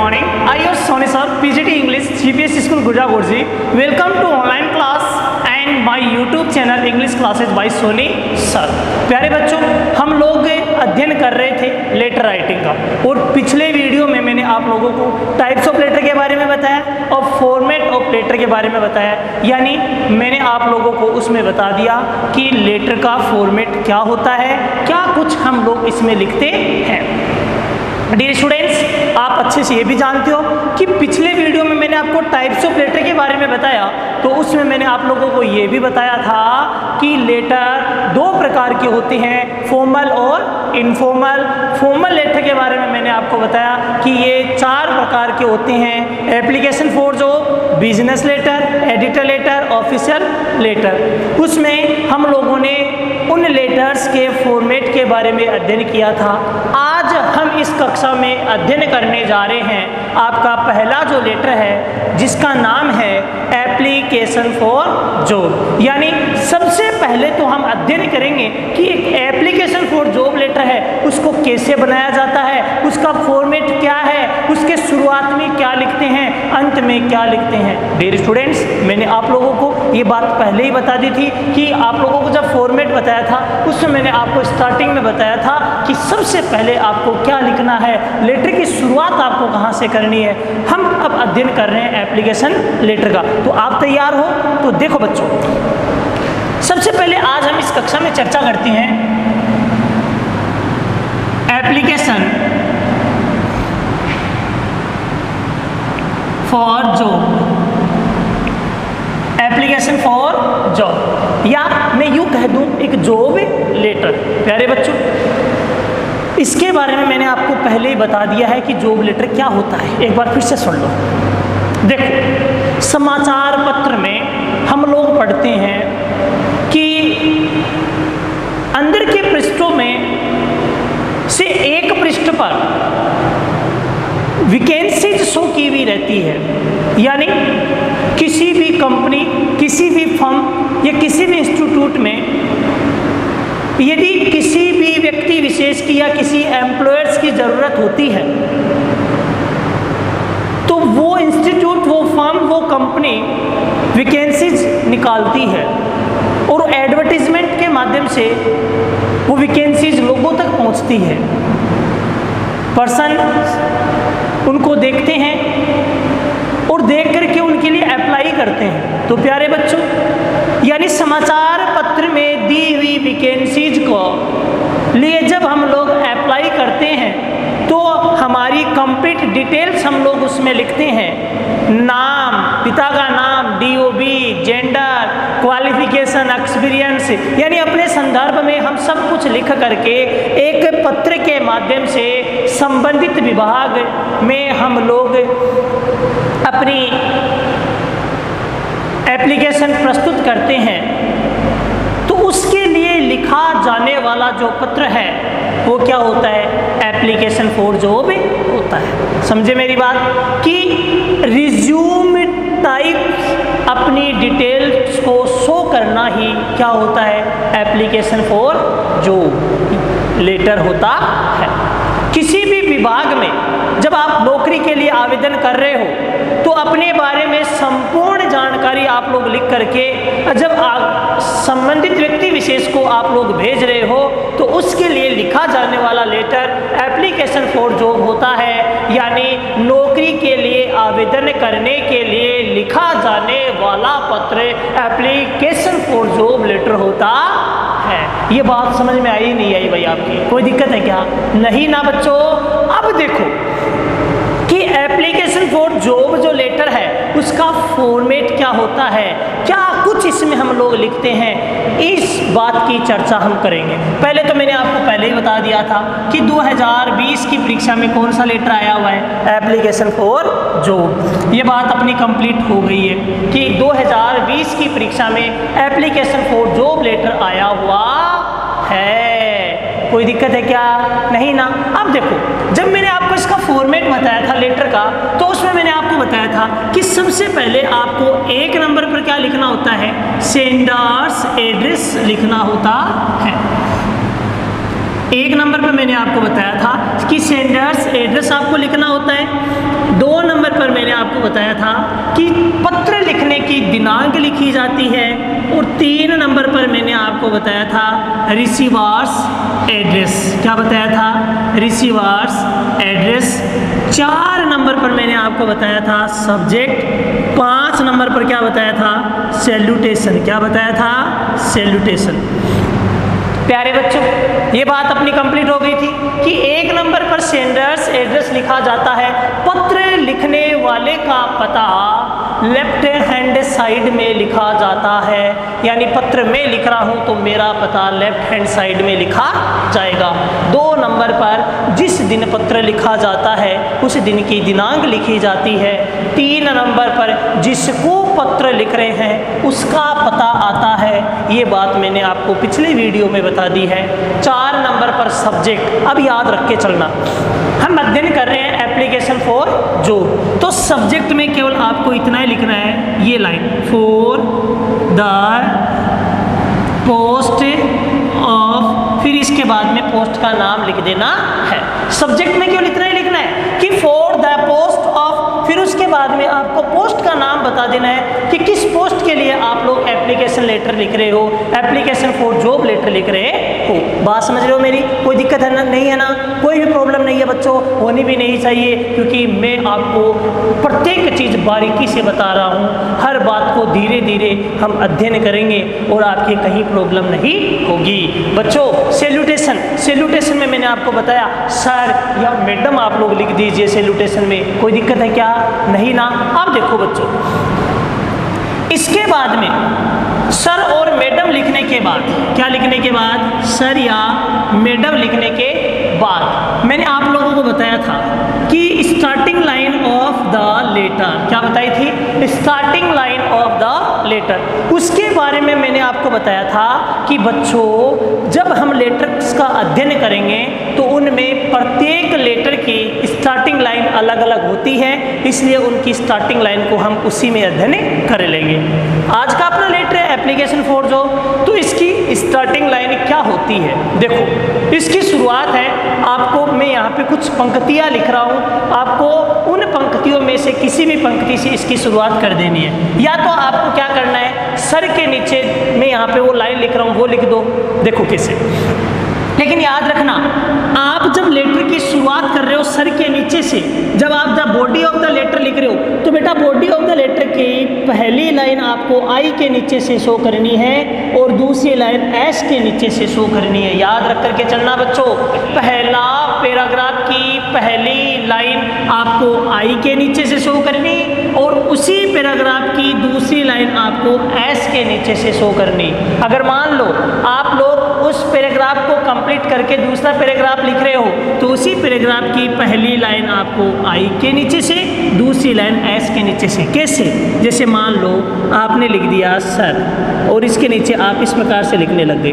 morning. I am Sony sir, PGT English, CBSE School Gujagodji. Welcome to online class and my YouTube channel English Classes by Sony sir. प्यारे बच्चों, हम लोग अध्ययन कर रहे थे लेटर राइटिंग का और पिछले वीडियो में मैंने आप लोगों को टाइप्स ऑफ लेटर के बारे में बताया और फॉर्मेट ऑफ लेटर के बारे में बताया। यानी मैंने आप लोगों को उसमें बता दिया कि लेटर का फॉर्मेट क्या होता है, क्या कुछ हम लोग इसमें लिखते हैं। डियर स्टूडेंट्स, आप अच्छे से ये भी जानते हो कि पिछले वीडियो में मैंने आपको टाइप्स ऑफ लेटर के बारे में बताया, तो उसमें मैंने आप लोगों को ये भी बताया था कि लेटर दो प्रकार के होते हैं, फॉर्मल और इनफॉर्मल। फॉर्मल लेटर के बारे में मैंने आपको बताया कि ये 4 प्रकार के होते हैं: application for job, business letter, editor letter, official letter. उसमें हम लोगों ने उन लेटर्स के फॉर्मेट के बारे में अध्ययन किया था। आज हम इस कक्षा में अध्ययन करने जा रहे हैं आपका पहला जो लेटर है जिसका नाम है एप्लीकेशन फॉर जॉब। यानी सबसे पहले तो हम अध्ययन करेंगे कि एक एप्लीकेशन फॉर जॉब लेटर है उसको कैसे बनाया जाता है, उसका फॉर्मेट क्या है, उसके शुरुआत में क्या लिखते हैं, अंत में क्या लिखते हैं। डियर स्टूडेंट्स, मैंने आप लोगों को ये बात पहले ही बता दी थी कि आप लोगों को जब फॉर्मेट बताया था उसमें मैंने आपको स्टार्टिंग में बताया था कि सबसे पहले आपको क्या लिखना है, लेटर की शुरुआत आपको कहाँ से करनी है। हम अब अध्ययन कर रहे हैं एप्लीकेशन लेटर का, तो आप तैयार हो? तो देखो बच्चों, सबसे पहले आज हम इस कक्षा में चर्चा करते हैं application for job. Application for job, या मैं यूं कह दूं एक जॉब लेटर। प्यारे बच्चों, इसके बारे में मैंने आपको पहले ही बता दिया है कि जॉब लेटर क्या होता है। एक बार फिर से सुन लो। देखो, समाचार पत्र में हम लोग पढ़ते हैं कि अंदर के पृष्ठों में से एक पृष्ठ पर वैकेंसीज शो की हुई रहती है। यानी किसी भी कंपनी, किसी भी फर्म या किसी भी इंस्टीट्यूट में यदि किसी भी व्यक्ति विशेष की या किसी एम्प्लॉयर्स की ज़रूरत होती है तो वो इंस्टीट्यूट, वो फर्म, वो कंपनी वैकेंसीज निकालती है और एडवर्टीजमेंट के माध्यम से वो वैकेंसीज लोगों तक पहुंचती है। पर्सन उनको देखते हैं और देख करके उनके लिए अप्लाई करते हैं। तो प्यारे बच्चों, यानी समाचार पत्र में दी हुई वैकेंसीज को लिए जब हम लोग अप्लाई करते हैं तो हमारी कंप्लीट डिटेल्स हम लोग उसमें लिखते हैं। नाम, पिता का नाम, DOB, जेंडर, क्वालिफिकेशन, एक्सपीरियंस, यानी अपने संदर्भ में हम सब कुछ लिख करके एक पत्र के माध्यम से संबंधित विभाग में हम लोग अपनी एप्लीकेशन प्रस्तुत करते हैं। तो उसके लिए लिखा जाने वाला जो पत्र है वो क्या होता है? एप्लीकेशन फॉर जॉब होता है। समझे मेरी बात कि रिज्यूम टाइप अपनी डिटेल्स को शो करना ही क्या होता है? एप्लीकेशन फॉर जॉब लेटर होता है। किसी भी विभाग में जब आप नौकरी के लिए आवेदन कर रहे हो तो अपने बारे में संपूर्ण जानकारी आप लोग लिख करके जब आप संबंधित व्यक्ति विशेष को आप लोग भेज रहे हो तो उसके लिए लिखा जाने वाला लेटर एप्लीकेशन फॉर जॉब होता है। यानी नौकरी के लिए आवेदन करने के लिए लिखा जाने वाला पत्र एप्लीकेशन फॉर जॉब लेटर होता है। ये बात समझ में आई नहीं आई भाई आपकी? कोई दिक्कत है क्या? नहीं ना बच्चों। अब देखो कि एप्लीकेशन फॉर जॉब जो लेटर है उसका फॉर्मेट क्या होता है, क्या कुछ इसमें हम लोग लिखते हैं, इस बात की चर्चा हम करेंगे। पहले तो मैंने आपको पहले ही बता दिया था कि 2020 की परीक्षा में कौन सा लेटर आया हुआ है? Application for job. ये बात अपनी कंप्लीट हो गई है कि 2020 की परीक्षा में एप्लीकेशन फॉर जॉब लेटर आया हुआ है। कोई दिक्कत है क्या? नहीं ना। अब देखो, जब मैंने आपको इसका फॉर्मेट बताया था लेटर का तो उसमें मैंने आपको बताया था कि सबसे पहले आपको 1 नंबर पर क्या लिखना होता है? सेंडर्स एड्रेस लिखना होता है। 1 नंबर पर मैंने आपको बताया था कि सेंडर्स एड्रेस आपको लिखना होता है। 2 नंबर पर मैंने आपको बताया था कि पत्र लिखने की दिनांक लिखी जाती है। और 3 नंबर पर मैंने आपको बताया था रिसीवर्स एड्रेस। क्या बताया था? Receiver's address. 4 नंबर पर मैंने आपको बताया था सब्जेक्ट। 5 नंबर पर क्या बताया था? सैल्यूटेशन। क्या बताया था? सैल्यूटेशन। प्यारे बच्चों, ये बात अपनी कंप्लीट हो गई थी कि 1 नंबर पर सेंडर्स एड्रेस लिखा जाता है। पत्र लिखने वाले का पता लेफ्ट हैंड साइड में लिखा जाता है, यानी पत्र में लिख रहा हूँ तो मेरा पता लेफ्ट हैंड साइड में लिखा जाएगा। 2 नंबर पर जिस दिन पत्र लिखा जाता है उस दिन की दिनांक लिखी जाती है। 3 नंबर पर जिसको पत्र लिख रहे हैं उसका पता आता है। ये बात मैंने आपको पिछले वीडियो में बता दी है। 4 नंबर पर सब्जेक्ट। अब याद रख के चलना, हम अध्ययन कर रहे हैं एप्लीकेशन फॉर जॉब, तो सब्जेक्ट में केवल आपको इतना ही लिखना है, ये line, for the post of, फिर इसके बाद में पोस्ट का नाम लिख देना है। सब्जेक्ट में केवल इतना ही लिखना है कि फॉर द पोस्ट ऑफ, फिर उसके बाद में आपको पोस्ट का नाम बता देना है कि किस पोस्ट के लिए आप लोग एप्लीकेशन लेटर लिख रहे हो, एप्लीकेशन फॉर जॉब लेटर लिख रहे हो। बात समझ रहे हो मेरी? कोई दिक्कत है ना? नहीं है ना? कोई भी प्रॉब्लम नहीं है बच्चों, होनी भी नहीं चाहिए, क्योंकि मैं आपको प्रत्येक चीज़ बारीकी से बता रहा हूँ। हर बात को धीरे धीरे हम अध्ययन करेंगे और आपकी कहीं प्रॉब्लम नहीं होगी। बच्चों, सैल्यूटेशन, सैल्यूटेशन में मैंने आपको बताया सर या मैडम आप लोग लिख दीजिए सैल्यूटेशन में, कोई दिक्कत है क्या? नहीं ना? अब देखो बच्चों, इसके बाद में सर और मैडम लिखने के बाद, क्या लिखने के बाद? सर या मैडम लिखने के बाद मैंने आप लोगों को बताया था कि starting line of the letter, क्या बताई थी? Starting line of the letter. उसके बारे में मैंने आपको बताया था कि बच्चों जब हम लेटर्स का अध्ययन करेंगे तो उनमें प्रत्येक लेटर की स्टार्टिंग लाइन अलग अलग होती है, इसलिए उनकी स्टार्टिंग लाइन को हम उसी में अध्ययन कर लेंगे। आज का अपना लेटर है एप्लीकेशन फॉर जॉब, तो इसकी स्टार्टिंग लाइन क्या होती है? देखो, इसकी शुरुआत है, आपको मैं यहाँ पे कुछ पंक्तियाँ लिख रहा हूँ, आपको उन पंक्तियों में से किसी भी पंक्ति से इसकी शुरुआत कर देनी है। या तो आपको क्या करना है, सर के नीचे मैं यहाँ पे वो लाइन लिख रहा हूँ वो लिख दो, देखो कैसे। लेकिन याद रखना, आप जब लेटर की शुरुआत कर रहे हो सर के नीचे से, जब आप the body of the letter लिख रहे हो तो बेटा बॉडी ऑफ द लेटर की पहली लाइन आपको आई के नीचे से शो करनी है और दूसरी लाइन एस के नीचे से शो करनी है। याद रख करके चलना बच्चों, पहला पैराग्राफ की पहली लाइन आपको आई के नीचे से शो करनी और उसी पैराग्राफ की दूसरी लाइन आपको एस के नीचे से शो करनी। अगर मान लो आप लोग उस पैराग्राफ को कंप्लीट करके दूसरा पैराग्राफ लिख रहे हो तो उसी पैराग्राफ की पहली लाइन आपको आई के नीचे से, दूसरी लाइन एस के नीचे से। कैसे? जैसे मान लो आपने लिख दिया सर और इसके नीचे आप इस प्रकार से लिखने लग गए,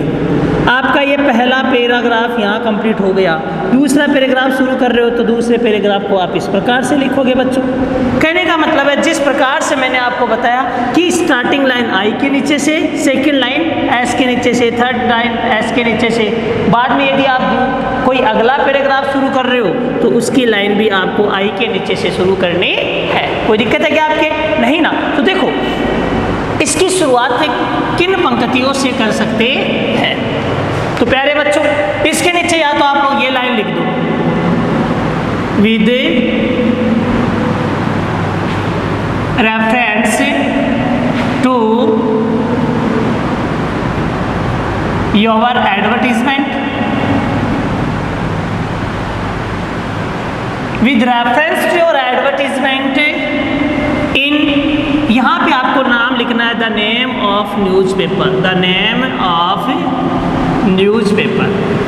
आपका ये पहला पैराग्राफ यहाँ कंप्लीट हो गया। दूसरा पैराग्राफ शुरू कर रहे हो तो दूसरे पैराग्राफ को आप इस प्रकार से लिखोगे बच्चों। कहने का मतलब है जिस प्रकार से मैंने आपको बताया कि स्टार्टिंग लाइन आई के नीचे से, सेकंड लाइन एस के नीचे से, थर्ड लाइन एस के नीचे से। बाद में यदि आप कोई अगला पैराग्राफ शुरू कर रहे हो तो उसकी लाइन भी आपको आई के नीचे से शुरू करनी है। कोई दिक्कत है क्या आपके? नहीं ना? तो देखो, इसकी शुरुआत किन पंक्तियों से कर सकते हैं? तो प्यारे बच्चों, इसके नीचे या तो आप लोग ये लाइन लिख दो, with reference to your advertisement, with reference to your advertisement in, यहाँ पे आपको नाम लिखना है the name of newspaper, the name of newspaper.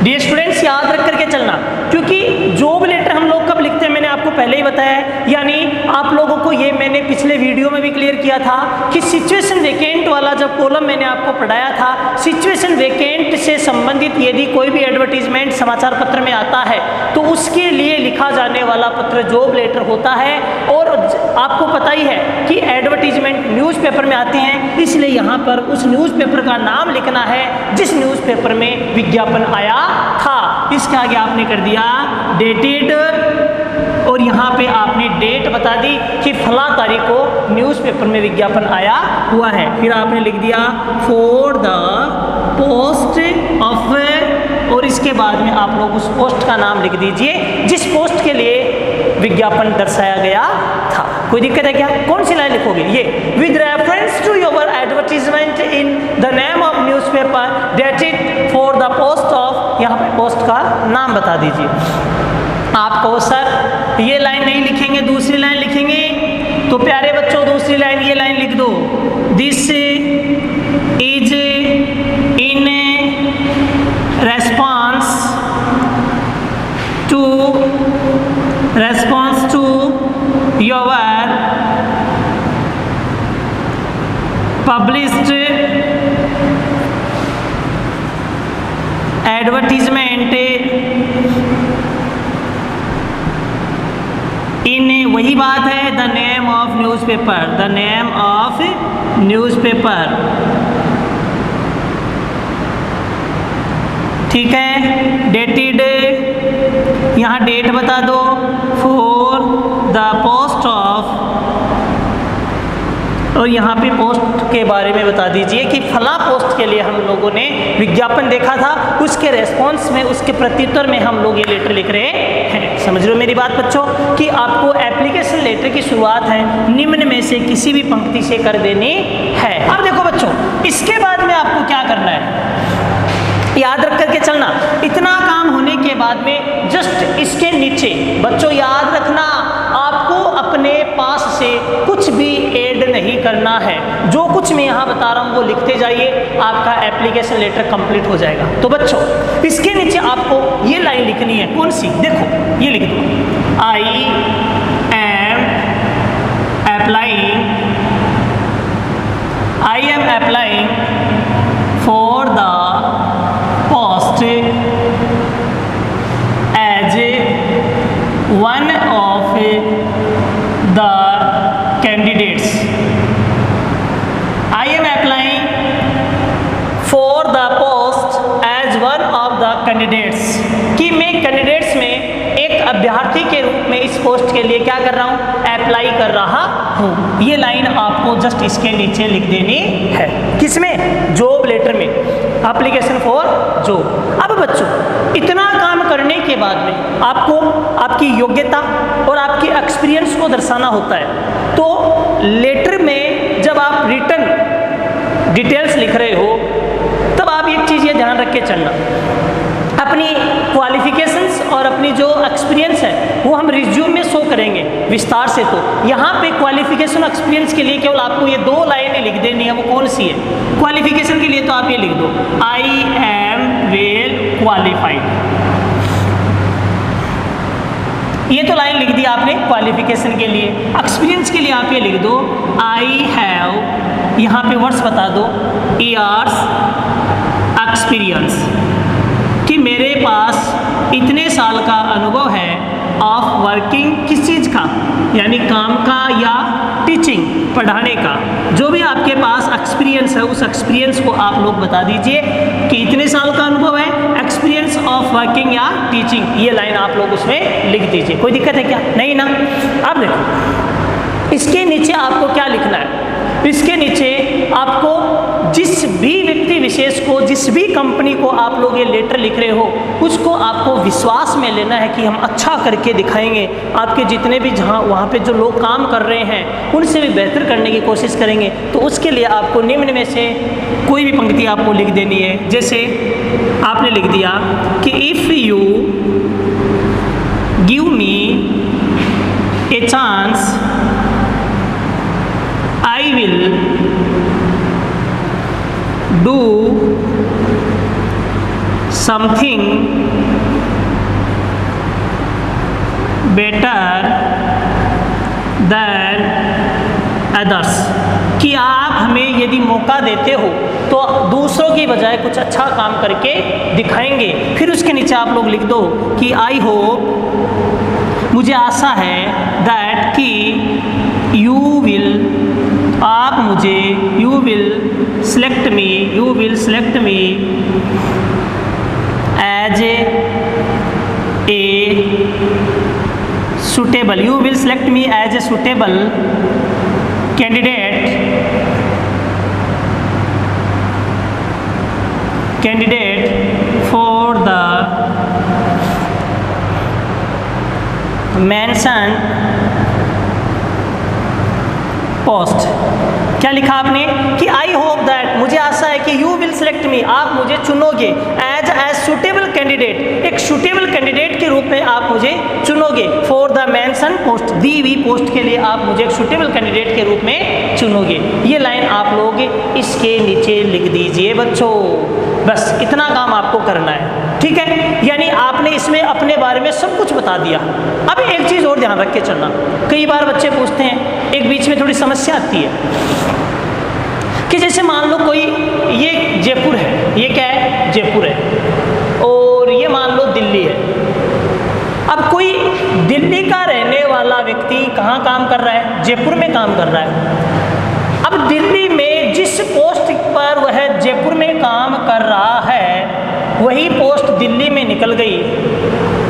Dear students, याद रख करके चलना, क्योंकि जॉब लेटर हम लोग कब लिखते हैं मैंने आपको पहले ही बताया है। यानी आप लोगों को ये मैंने पिछले वीडियो में भी क्लियर किया था कि सिचुएशन वेकेंट वाला जब कॉलम मैंने आपको पढ़ाया था, सिचुएशन वेकेंट से संबंधित यदि कोई भी एडवर्टीजमेंट समाचार पत्र में आता है तो उसके लिए लिखा जाने वाला पत्र जॉब लेटर होता है। और आपको पता ही है कि एडवर्टीजमेंट न्यूज़पेपर में आते हैं, इसलिए यहाँ पर उस न्यूज़पेपर का नाम लिखना है जिस न्यूज़पेपर में विज्ञापन आया था। इसके आगे आपने कर दिया डेटेड, और यहाँ पे आपने डेट बता दी कि फला तारीख को न्यूज़पेपर में विज्ञापन आया हुआ है। फिर आपने लिख दिया फॉर द पोस्ट ऑफ, और इसके बाद में आप लोग उस पोस्ट का नाम लिख दीजिए जिस पोस्ट के लिए विज्ञापन दर्शाया गया था। कोई दिक्कत है क्या? कौन सी लाइन लिखोगे? ये with reference to your advertisement in the name of newspaper dated for the post of, यहाँ पे पोस्ट का नाम बता दीजिए। आप कहो सर ये लाइन नहीं लिखेंगे, दूसरी लाइन लिखेंगे, तो प्यारे बच्चों दूसरी लाइन ये लाइन लिख दो, this is in response to your published advertisement in, वही बात है, the name of newspaper, the name of newspaper, ठीक है। डेटेड, यहाँ डेट बता दो, फॉर द पोस्ट ऑफ, और यहाँ पे पोस्ट के बारे में बता दीजिए कि फला पोस्ट के लिए हम लोगों ने विज्ञापन देखा था, उसके रेस्पॉन्स में, उसके प्रत्युत्तर में हम लोग ये लेटर लिख रहे हैं। समझ लो मेरी बात बच्चों कि आपको एप्लीकेशन लेटर की शुरुआत है निम्न में से किसी भी पंक्ति से कर देनी है। अब देखो बच्चों, इसके बाद में आपको क्या करना है, याद रख करके चलना। इतना काम होने के बाद में जस्ट इसके नीचे बच्चों याद रखना, आपको अपने पास से कुछ भी ऐड नहीं करना है। जो कुछ मैं यहाँ बता रहा हूँ वो लिखते जाइए, आपका एप्लीकेशन लेटर कंप्लीट हो जाएगा। तो बच्चों इसके नीचे आपको ये लाइन लिखनी है, कौन सी? देखो ये लिख दो, I am applying for the post as one of the candidates. I am applying for the post as one of the candidates, कि मैं कैंडिडेट्स में एक अभ्यर्थी के रूप में इस पोस्ट के लिए क्या कर रहा हूँ? अप्लाई कर रहा हूँ। ये लाइन आपको जस्ट इसके नीचे लिख देनी है। किसमें? जॉब लेटर में, एप्लीकेशन फॉर जॉब। अब बच्चों इतना काम करने के बाद में आपको आपकी योग्यता और आपके एक्सपीरियंस को दर्शाना होता है। तो लेटर में जब आप रिटन डिटेल्स लिख रहे हो तब आप एक चीज़ ये ध्यान रख के चलना, अपनी क्वालिफिकेशंस और अपनी जो एक्सपीरियंस है वो हम रिज्यूम में शो करेंगे विस्तार से। तो यहाँ पे क्वालिफिकेशन एक्सपीरियंस के लिए केवल आपको ये दो लाइनें लिख देनी है। वो कौन सी है? क्वालिफिकेशन के लिए तो आप ये लिख दो, आई एम वेल क्वालिफाइड। ये तो लाइन लिख दी आपने क्वालिफिकेशन के लिए। एक्सपीरियंस के लिए आप ये लिख दो, आई हैव, यहाँ पे वर्ड्स बता दो, ईयर्स एक्सपीरियंस, कि मेरे पास इतने साल का अनुभव है ऑफ वर्किंग, किस चीज़ का? यानी काम का या टीचिंग, पढ़ाने का। जो भी आपके पास एक्सपीरियंस है उस एक्सपीरियंस को आप लोग बता दीजिए कि इतने साल का अनुभव है, एक्सपीरियंस ऑफ वर्किंग या टीचिंग। ये लाइन आप लोग उसमें लिख दीजिए। कोई दिक्कत है क्या? नहीं ना। अब देखो इसके नीचे आपको क्या लिखना है। इसके नीचे आपको जिस भी व्यक्ति विशेष को, जिस भी कंपनी को आप लोग ये लेटर लिख रहे हो उसको आपको विश्वास में लेना है कि हम अच्छा करके दिखाएंगे। आपके जितने भी जहाँ वहाँ पे जो लोग काम कर रहे हैं उनसे भी बेहतर करने की कोशिश करेंगे। तो उसके लिए आपको निम्न में से कोई भी पंक्ति आपको लिख देनी है। जैसे आपने लिख दिया कि if you give me a chance I will do something better than others, कि आप हमें यदि मौका देते हो तो दूसरों की बजाय कुछ अच्छा काम करके दिखाएंगे। फिर उसके नीचे आप लोग लिख दो कि आई होप, मुझे आशा है, दैट कि यू विल, आप मुझे, you will select me as a suitable, you will select me as a suitable candidate for the mentioned post। क्या लिखा आपने कि आई होप दैट, मुझे आशा है कि यू विल सेलेक्ट मी, आप मुझे चुनोगे एज सुटेबल कैंडिडेट, एक सुटेबल कैंडिडेट के रूप में आप मुझे चुनोगे फॉर द मेंशन पोस्ट, दी हुई पोस्ट के लिए आप मुझे एक सुटेबल कैंडिडेट के रूप में चुनोगे। ये लाइन आप लोग इसके नीचे लिख दीजिए बच्चों, बस इतना काम आपको करना है, ठीक है। यानी आपने इसमें अपने बारे में सब कुछ बता दिया। अब एक चीज़ और ध्यान रख के चलना, कई बार बच्चे पूछते हैं, एक बीच में थोड़ी समस्या आती है कि जैसे मान लो कोई, ये जयपुर है, ये क्या है, जयपुर है, और ये मान लो दिल्ली है। अब कोई दिल्ली का रहने वाला व्यक्ति कहाँ काम कर रहा है, जयपुर में काम कर रहा है। अब दिल्ली में जिस पोस्ट पर वह जयपुर में काम कर रहा है, वही पोस्ट दिल्ली में निकल गई,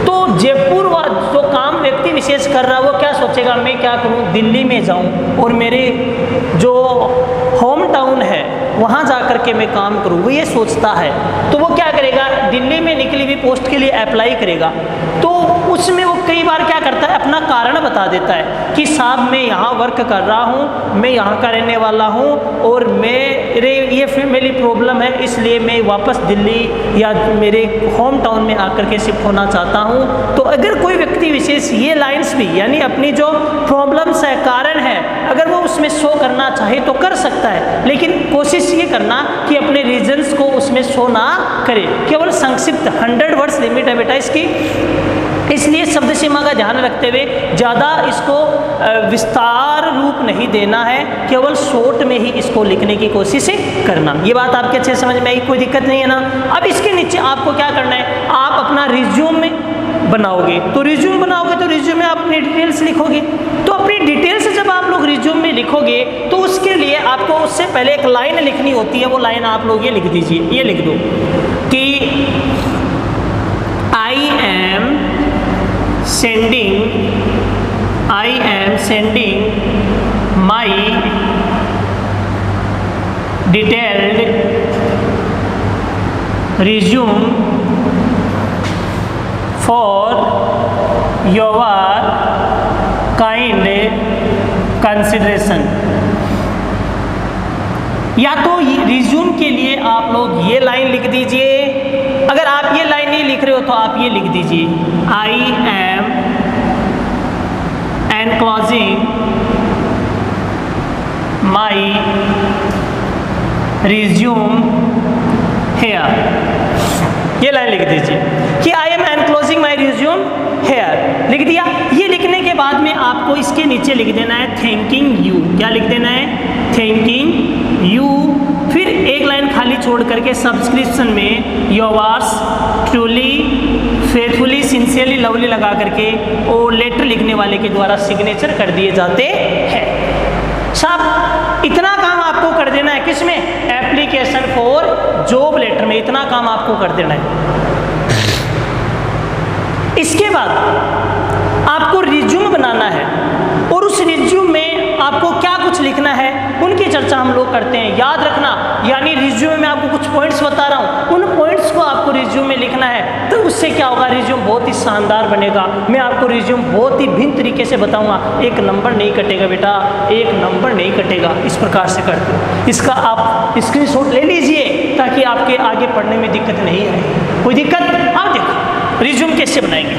तो जयपुर जो काम व्यक्ति विशेष कर रहा है वो क्या सोचेगा, मैं क्या करूं, दिल्ली में जाऊं और मेरे जो होम टाउन है वहाँ जा कर के मैं काम करूँ, वो ये सोचता है। तो वो क्या करेगा, दिल्ली में निकली हुई पोस्ट के लिए अप्लाई करेगा। तो उसमें वो कई बार क्या करता है, अपना कारण बता देता है कि साहब मैं यहाँ वर्क कर रहा हूँ, मैं यहाँ का रहने वाला हूँ और मेरे ये फैमिली प्रॉब्लम है, इसलिए मैं वापस दिल्ली या मेरे होम टाउन में आकर के शिफ्ट होना चाहता हूँ। तो अगर कोई व्यक्ति विशेष ये लाइन्स भी, यानी अपनी जो प्रॉब्लम्स है, कारण है, अगर वो उसमें शो करना चाहे तो कर सकता है, लेकिन कोशिश ये करना कि अपने रीजंस को उसमें शो ना करे, केवल संक्षिप्त 100 वर्ड्स लिमिट है बेटा इसकी, इसलिए शब्द सीमा का ध्यान रखते हुए ज़्यादा इसको विस्तार रूप नहीं देना है, केवल शॉर्ट में ही इसको लिखने की कोशिश करना। ये बात आपके अच्छे समझ में आई, कोई दिक्कत नहीं है ना। अब इसके नीचे आपको क्या करना है, आप अपना रिज्यूम में बनाओगे, तो रिज्यूम बनाओगे तो रिज्यूम में आप अपनी डिटेल्स लिखोगे। तो अपनी डिटेल्स जब आप लोग रिज्यूम में लिखोगे तो उसके लिए आपको उससे पहले एक लाइन लिखनी होती है, वो लाइन आप लोग ये लिख दीजिए, ये लिख दो कि I am sending my detailed resume for your kind consideration। या तो रिज्यूम के लिए आप लोग ये लाइन लिख दीजिए, अगर आप ये लाइन नहीं लिख रहे हो तो आप ये लिख दीजिए, I am enclosing my resume here। ये लाइन लिख दीजिए कि I am enclosing my resume here, लिख दिया। ये लिखने के बाद में आपको इसके नीचे लिख देना है थैंकिंग यू। क्या लिख देना है, थैंकिंग यू। फिर एक लाइन खाली छोड़ करके सब्सक्रिप्शन में yours truly faithfully sincerely lovely लगा करके और लेटर लिखने वाले के द्वारा सिग्नेचर कर दिए जाते हैं। साहब इतना काम आपको कर देना है, किसमें, एप्लीकेशन फॉर जॉब लेटर में, इतना काम आपको कर देना है। इसके बाद आपको रिज्यूम बनाना है और उस रिज्यूम में आपको क्या कुछ लिखना है उनकी चर्चा हम लोग करते हैं। याद रखना, यानी रिज्यूम में आपको कुछ पॉइंट्स बता रहा हूँ, उन पॉइंट्स को आपको रिज्यूम में लिखना है, तो उससे क्या होगा, रिज्यूम बहुत ही शानदार बनेगा। मैं आपको रिज्यूम बहुत ही भिन्न तरीके से बताऊंगा, एक नंबर नहीं कटेगा बेटा, एक नंबर नहीं कटेगा। इस प्रकार से करते हो, इसका आप स्क्रीनशॉट ले लीजिए ताकि आपके आगे पढ़ने में दिक्कत नहीं आए। कोई दिक्कत, आप देखो रिज्यूम कैसे बनाएंगे।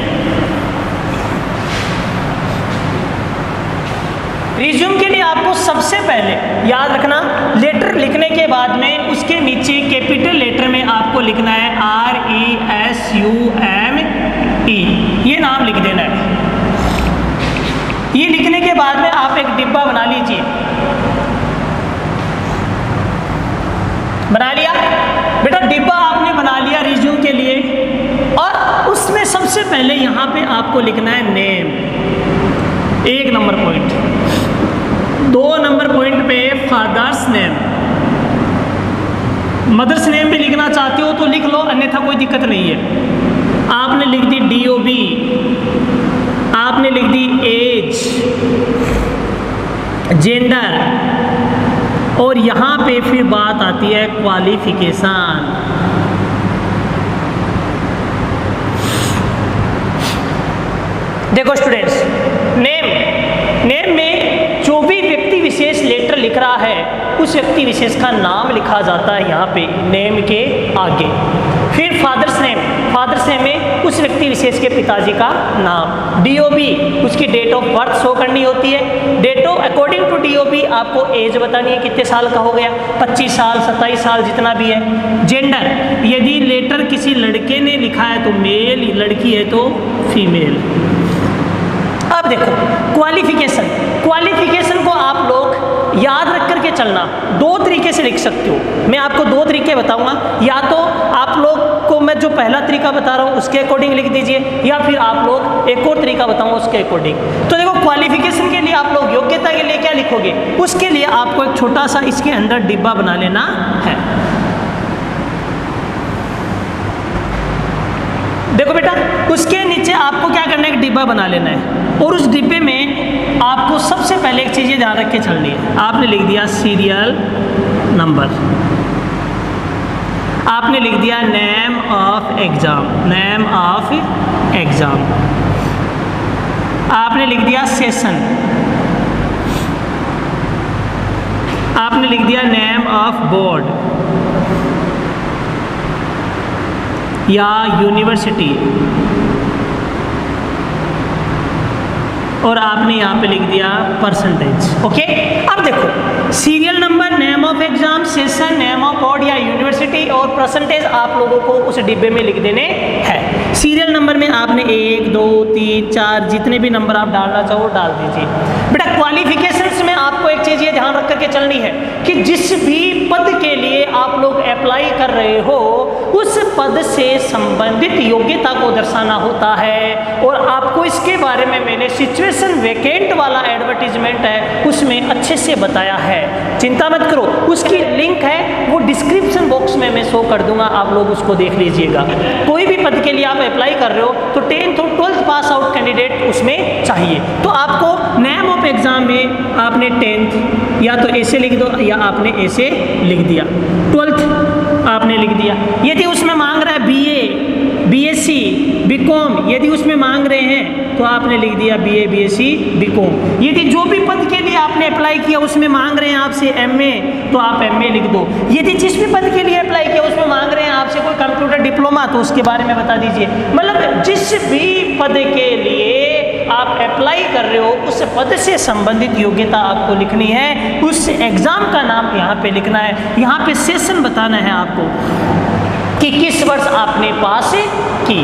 रिज्यूम के लिए आपको सबसे पहले याद रखना, लेटर लिखने के बाद में उसके नीचे कैपिटल लेटर में आपको लिखना है RESUME, ये नाम लिख देना है। ये लिखने के बाद में आप एक डिब्बा बना लीजिए। बना लिया बेटा, डिब्बा आपने बना लिया रिज्यूम के लिए, और उसमें सबसे पहले यहाँ पे आपको लिखना है name, 1 number point. Father's name. Mother's name भी लिखना चाहते हो तो लिख लो, अन्यथा कोई दिक्कत नहीं है। आपने लिख दी DOB, आपने लिख दी एज, जेंडर, और यहाँ पे फिर बात आती है क्वालिफिकेशन। देखो स्टूडेंट्स, नेम में जो भी व्यक्ति विशेष लेटर लिख रहा है उस व्यक्ति विशेष का नाम लिखा जाता है यहाँ पे नेम के आगे। फिर फादर्स नेम में उस व्यक्ति विशेष के पिताजी का नाम। DOB उसकी डेट ऑफ बर्थ शो करनी होती है। Date of according to DOB आपको एज बतानी है, कितने साल का हो गया, 25 साल 27 साल जितना भी है। जेंडर, यदि लेटर किसी लड़के ने लिखा है तो मेल, लड़की है तो फीमेल। अब देखो क्वालिफिकेशन को आप लोग याद रख करके चलना। दो तरीके से लिख सकते हो, मैं आपको दो तरीके बताऊंगा। या तो आप लोग को मैं जो पहला तरीका बता रहा हूँ उसके अकॉर्डिंग लिख दीजिए, या फिर आप लोग एक और तरीका बताऊंगा उसके अकॉर्डिंग। तो देखो क्वालिफिकेशन के लिए आप लोग योग्यता के लिए क्या लिखोगे, उसके लिए आपको एक छोटा सा इसके अंदर डिब्बा बना लेना है। देखो बेटा, उसके नीचे आपको क्या करना है, एक डिब्बा बना लेना है, और उस डिब्बे में आपको सबसे पहले एक चीज़ ध्यान रख के चलनी है। आपने लिख दिया सीरियल नंबर, आपने लिख दिया नेम ऑफ एग्जाम, आपने लिख दिया सेशन, आपने लिख दिया नेम ऑफ बोर्ड या यूनिवर्सिटी, और आपने यहाँ पे लिख दिया परसेंटेज। ओके, अब देखो serial number, name of exam, session, name of board या यूनिवर्सिटी और परसेंटेज आप लोगों को उस डिब्बे में लिख देने हैं। सीरियल नंबर में आपने 1 2 3 4 जितने भी नंबर आप डालना चाहो डाल दीजिए। बेटा क्वालिफिकेशंस में आपको एक चीज़ ये ध्यान रख करके चलनी है कि जिस भी पद के लिए आप लोग अप्लाई कर रहे हो उस पद से संबंधित योग्यता को दर्शाना होता है। और आपको इसके बारे में मैंने सिचुएशन वैकेंट वाला एडवर्टीजमेंट है उसमें अच्छे से बताया है, चिंता मत करो। उसकी लिंक है वो डिस्क्रिप्शन बॉक्स में मैं शो कर दूंगा, आप लोग उसको देख लीजिएगा। कोई भी पद के लिए आप अप्लाई कर रहे हो तो 10th और 12th पास आउट कैंडिडेट उसमें चाहिए। तो आपको नेम ऑफ एग्जाम में आपने 10th या तो ऐसे लिख दो या आपने ऐसे लिख दिया, 12th आपने लिख दिया। यदि उसमें मांग रहा है BA, BSc, BCom, यदि उसमें मांग रहे हैं तो आपने लिख दिया BA, BSc, BCom। यदि जो भी पद के लिए आपने अप्लाई किया उसमें मांग रहे हैं आपसे MA तो आप MA लिख दो। यदि जिस भी पद के लिए अप्लाई किया उसमें मांग रहे हैं आपसे कोई कंप्यूटर डिप्लोमा तो उसके बारे में बता दीजिए। मतलब जिस भी पद के लिए आप अप्लाई कर रहे हो उस पद से संबंधित योग्यता आपको लिखनी है, उस एग्जाम का नाम यहाँ पे लिखना है। यहाँ पे सेशन बताना है आपको कि किस वर्ष आपने पास की,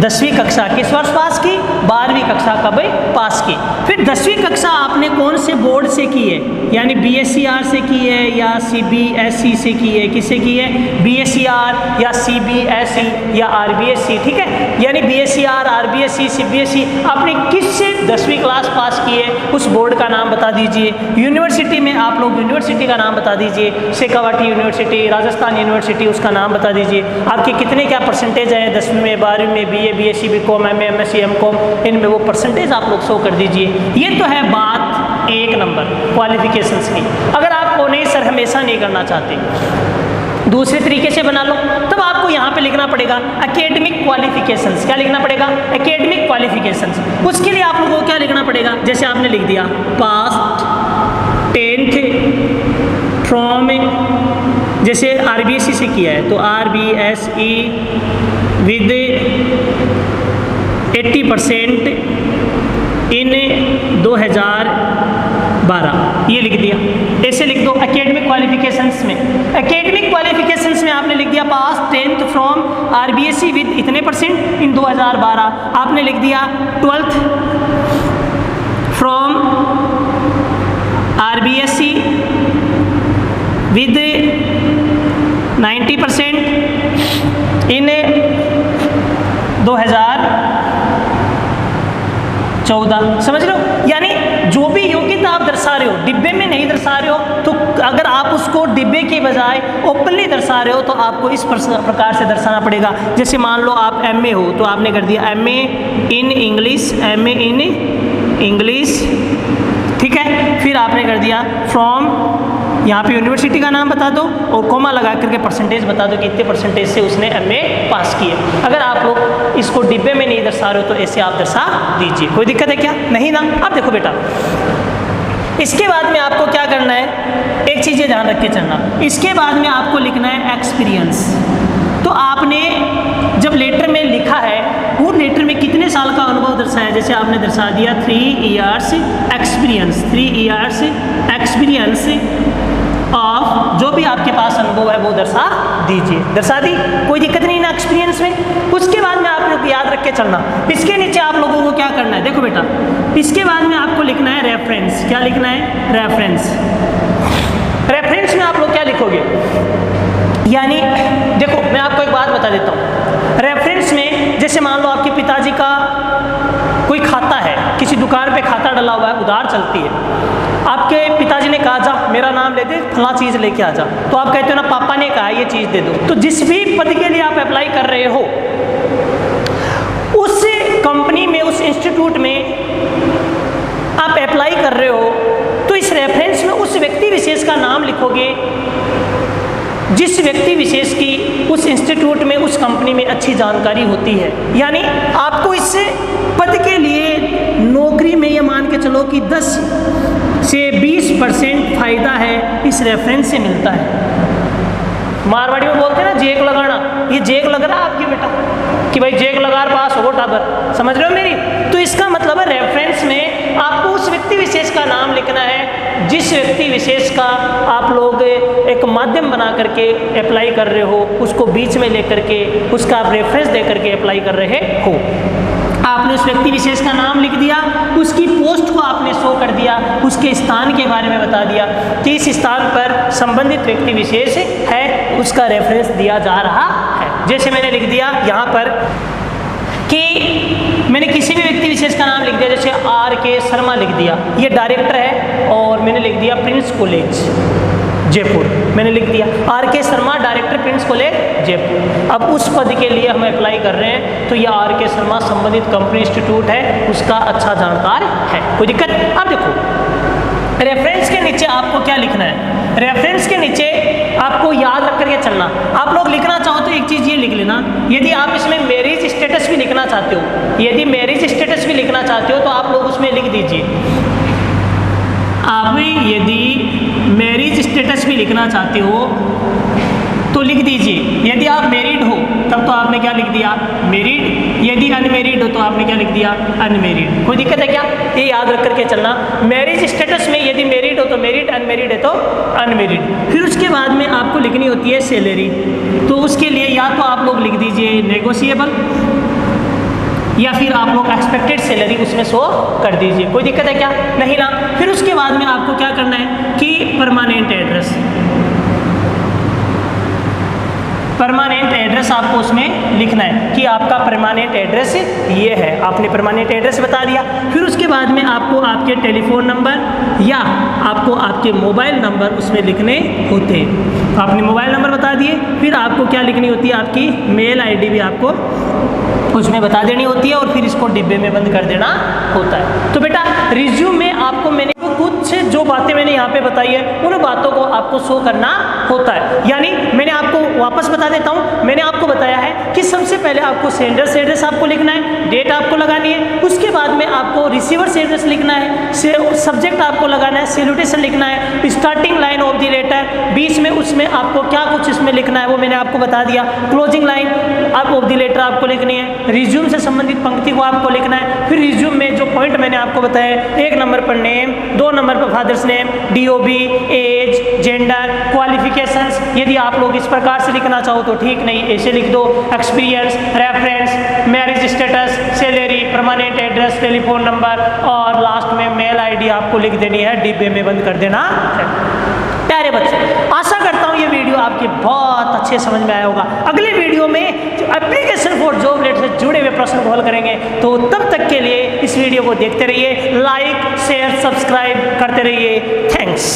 10वीं कक्षा किस वर्ष पास की, 12वीं कक्षा कब पास की। फिर 10वीं कक्षा आपने कौन से बोर्ड से की है, यानी BSCR से की है या CBSE से की है, किससे की है, BSCR या CBSE या RBSE, ठीक है। यानी BSCR, RBSE, CBSE आपने किससे 10वीं क्लास पास की है उस बोर्ड का नाम बता दीजिए। यूनिवर्सिटी में आप लोग यूनिवर्सिटी का नाम बता दीजिए, शेखावाटी यूनिवर्सिटी, राजस्थान यूनिवर्सिटी, उसका नाम बता दीजिए। आपके कितने क्या परसेंटेज है 10वीं में, 12वीं में, BA, BSc, BCom, MA, MSc, MCom, इनमें वो परसेंटेज आप लोग शो कर दीजिए। ये तो है बात 1 नंबर क्वालिफिकेशंस की। अगर आपको नहीं सर हमेशा नहीं करना चाहते, दूसरे तरीके से बना लो, तब आपको यहाँ पे लिखना पड़ेगा एकेडमिक क्वालिफिकेशंस। क्या लिखना पड़ेगा, एकेडमिक क्वालिफिकेशंस। उसके लिए आप लोगों को क्या लिखना पड़ेगा, जैसे आपने लिख दिया पास्ट 10th फ्रॉम, जैसे RBSE से किया है तो RBSE विद 80% इन 2012, ये लिख दिया। ऐसे लिख दो एकेडमिक क्वालिफिकेशंस में। एकेडमिक क्वालिफिकेशंस में आपने लिख दिया पास 10th फ्रॉम RBSE विद इतने % इन 2012। आपने लिख दिया 12th फ्रॉम RBSE विद 90% इन 2014। समझ लो, यानी जो भी योग्यता आप दर्शा रहे हो डिब्बे में नहीं दर्शा रहे हो तो बजाय ओपनली दर्शा रहे हो तो आपको इस प्रकार से दर्शाना पड़ेगा। जैसे मान लो आप MA हो तो आपने कर दिया MA in English, MA in English, ठीक है। फिर आपने कर दिया फ्रॉम, यहाँ पे यूनिवर्सिटी का नाम बता दो और कोमा लगा करके परसेंटेज बता दो कि इतने परसेंटेज से उसने MA पास किए। अगर आप लोग इसको डिब्बे में नहीं दर्शा रहे हो तो ऐसे आप दर्शा दीजिए। कोई दिक्कत है क्या? नहीं ना। अब देखो बेटा, इसके बाद में आपको क्या करना है, एक चीज़ ध्यान रख के चलना। इसके बाद में आपको लिखना है एक्सपीरियंस। तो आपने जब लेटर में लिखा है वो लेटर में कितने साल का अनुभव दर्शाया, जैसे आपने दर्शा दिया 3 years experience, 3 years experience of, जो भी आपके पास अनुभव है वो दर्शा दीजिए। दर्शा दी, कोई दिक्कत नहीं ना एक्सपीरियंस में। उसके बाद में आप लोग याद रख के चलना, इसके नीचे आप लोगों को क्या करना है, देखो बेटा, इसके बाद में आपको लिखना है रेफरेंस। क्या लिखना है? रेफरेंस। रेफरेंस में आप लोग क्या लिखोगे, यानी देखो मैं आपको एक बात बता देता हूँ। रेफरेंस में जैसे मान लो आपके पिताजी का कोई खाता है, किसी दुकान पे खाता डला हुआ है, उधार चलती है, आपके पिताजी ने कहा जा मेरा नाम ले दे, फला चीज़ लेके आ जा, तो आप कहते हो ना पापा ने कहा ये चीज़ दे दो। तो जिस भी पद के लिए आप अप्लाई कर रहे हो उस कंपनी में, उस इंस्टीट्यूट में आप अप्लाई कर रहे हो, तो इस रेफरेंस में उस व्यक्ति विशेष का नाम लिखोगे जिस व्यक्ति विशेष की उस इंस्टीट्यूट में, उस कंपनी में अच्छी जानकारी होती है। यानी आपको इस पद के लिए नौकरी में ये मान के चलो कि 10 से 20% फायदा है इस रेफरेंस से मिलता है। मारवाड़ी में बोलते हैं ना जेक लगाना, ये जेक लग रहा है आपकी बेटा कि भाई जेक लगा पास हो टाबर, समझ रहे हो मेरी? तो इसका मतलब है रेफरेंस में आपको उस व्यक्ति विशेष का नाम लिखना है जिस व्यक्ति विशेष का आप लोग एक माध्यम बना करके अप्लाई कर रहे हो, उसको बीच में लेकर के उसका आप रेफरेंस दे करके अप्लाई कर रहे हो। आपने उस व्यक्ति विशेष का नाम लिख दिया, उसकी पोस्ट को आपने शो कर दिया, उसके स्थान के बारे में बता दिया कि इस स्थान पर संबंधित व्यक्ति विशेष है, उसका रेफरेंस दिया जा रहा है। जैसे मैंने लिख दिया यहाँ पर कि मैंने किसी भी व्यक्ति विशेष का नाम लिख दिया, जैसे RK शर्मा लिख दिया, ये डायरेक्टर है, और मैंने लिख दिया प्रिंस कॉलेज जयपुर, मैंने लिख दिया RK Sharma director Prince college Jaipur. अब उस पद के लिए हम अप्लाई कर रहे हैं तो ये RK शर्मा संबंधित कंपनी इंस्टीट्यूट है, उसका अच्छा जानकार है। कोई दिक्कत? अब देखो रेफरेंस के नीचे आपको क्या लिखना है, रेफरेंस के नीचे आपको याद रख करके चलना। आप लोग लिखना चाहो तो एक चीज़ ये लिख लेना, यदि आप इसमें मैरिज स्टेटस भी लिखना चाहते हो, यदि मैरिज स्टेटस भी लिखना चाहते हो तो आप लोग उसमें लिख दीजिए। आप यदि मैरिज स्टेटस भी लिखना चाहते हो तो लिख दीजिए। यदि आप मैरिड हो तब तो आपने क्या लिख दिया, मैरिड। यदि अनमेरिड हो तो आपने क्या लिख दिया, अनमेरिड। कोई दिक्कत है क्या? ये याद रख करके चलना। मैरिज स्टेटस में यदि मैरिड हो तो मैरिड, अनमेरिड है तो अनमेरिड। फिर उसके बाद में आपको लिखनी होती है सैलरी, तो उसके लिए या तो आप लोग लिख दीजिए नेगोशिएबल या फिर आप लोग एक्सपेक्टेड सैलरी उसमें शो कर दीजिए। कोई दिक्कत है क्या? नहीं ना। फिर उसके बाद में आपको क्या करना है कि परमानेंट एड्रेस, परमानेंट एड्रेस आपको उसमें लिखना है कि आपका परमानेंट एड्रेस ये है, आपने परमानेंट एड्रेस बता दिया। फिर उसके बाद में आपको आपके टेलीफोन नंबर या आपको आपके मोबाइल नंबर उसमें लिखने होते हैं। आपने मोबाइल नंबर बता दिए, फिर आपको क्या लिखनी होती है, आपकी मेल आईडी भी आपको उसमें बता देनी होती है, और फिर इसको डिब्बे में बंद कर देना होता है। तो बेटा रिज्यूम में आपको मैंने कुछ जो बातें मैंने यहाँ पे बताई है उन बातों को आपको शो करना होता है। यानी मैंने आपको वापस बता देता हूँ, मैंने आपको बताया है कि सबसे पहले आपको सेंडर्स एड्रेस आपको लिखना है, डेट आपको लगानी है, उसके बाद में आपको रिसीवर्स एड्रेस लिखना है, सब्जेक्ट आपको लगाना है, सैल्यूटेशन लिखना है, starting line of the letter, बीच में उसमें आपको क्या कुछ इसमें लिखना है वो मैंने आपको बता दिया, closing line of the letter आपको लिखनी है, रिज्यूम से संबंधित पंक्ति को आपको लिखना है। फिर रिज्यूम में जो पॉइंट मैंने आपको बताया, 1 नंबर पर नेम, 2 नंबर पर father's name, DOB, age, gender, qualifications. यदि आप लोग इस प्रकार से लिखना चाहो तो ठीक, नहीं ऐसे लिख दो, experience, reference, marriage status, salary, permanent address, telephone number, और लास्ट में मेल आईडी आपको लिख देनी है, डिब्बे में बंद कर देना है। प्यारे बच्चे, आशा करता हूँ ये वीडियो आपके बहुत अच्छे समझ में आया होगा। अगले वीडियो में एप्लीकेशन फॉर जॉब लेटर से जुड़े हुए प्रश्न को हल करेंगे, तो तब तक के लिए इस वीडियो को देखते रहिए, लाइक शेयर सब्सक्राइब करते रहिए। थैंक्स।